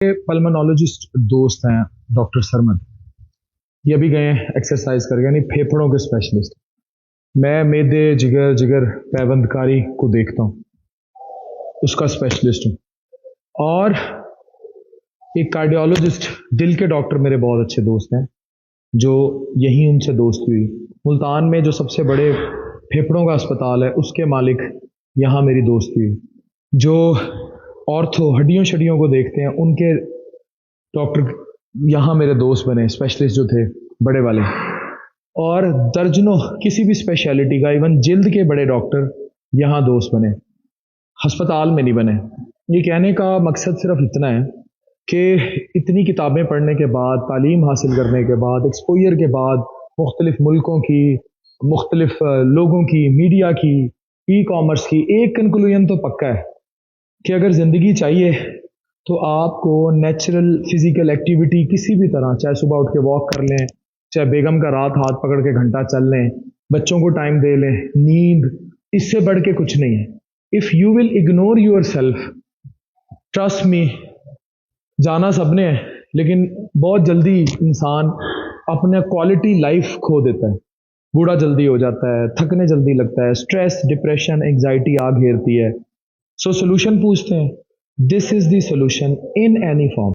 Pulmonologist दोस्त हैं doctor Sarmad, ये अभी गए एक्सरसाइज करके, यानी फेफड़ों के स्पेशलिस्ट। मैं मेदे जिगर पैबंदकारी को देखता हूँ, उसका स्पेशलिस्ट हूँ। और एक कार्डियोलॉजिस्ट, दिल के डॉक्टर मेरे बहुत अच्छे दोस्त हैं, जो यहीं उनसे दोस्त हुई। मुल्तान में जो सबसे बड़े फेफड़ों का अस्पताल है, उसके मालिक यहाँ मेरी दोस्त हुई। जो ऑर्थो हड्डियों शड्डियों को देखते हैं, उनके डॉक्टर यहाँ मेरे दोस्त बने, स्पेशलिस्ट जो थे बड़े वाले। और दर्जनों किसी भी स्पेशलिटी का, इवन जिल्द के बड़े डॉक्टर यहाँ दोस्त बने, अस्पताल में नहीं बने। ये कहने का मकसद सिर्फ इतना है कि इतनी किताबें पढ़ने के बाद, तालीम हासिल करने के बाद, एक्सपोजर के बाद, मुख्तलिफ मुल्कों की, मुख्तलिफ लोगों की, मीडिया की, ई कॉमर्स की, एक कंक्लूजन तो पक्का है कि अगर ज़िंदगी चाहिए तो आपको नेचुरल फिजिकल एक्टिविटी किसी भी तरह, चाहे सुबह उठ के वॉक कर लें, चाहे बेगम का रात हाथ पकड़ के घंटा चल लें, बच्चों को टाइम दे लें, नींद, इससे बढ़ के कुछ नहीं है। If you will ignore yourself, trust me, जाना सबने है, लेकिन बहुत जल्दी इंसान अपने क्वालिटी लाइफ खो देता है, बूढ़ा जल्दी हो जाता है, थकने जल्दी लगता है, स्ट्रेस, डिप्रेशन, एंग्जाइटी आ घेरती है। सो सोल्यूशन पूछते हैं, this is the solution in any form.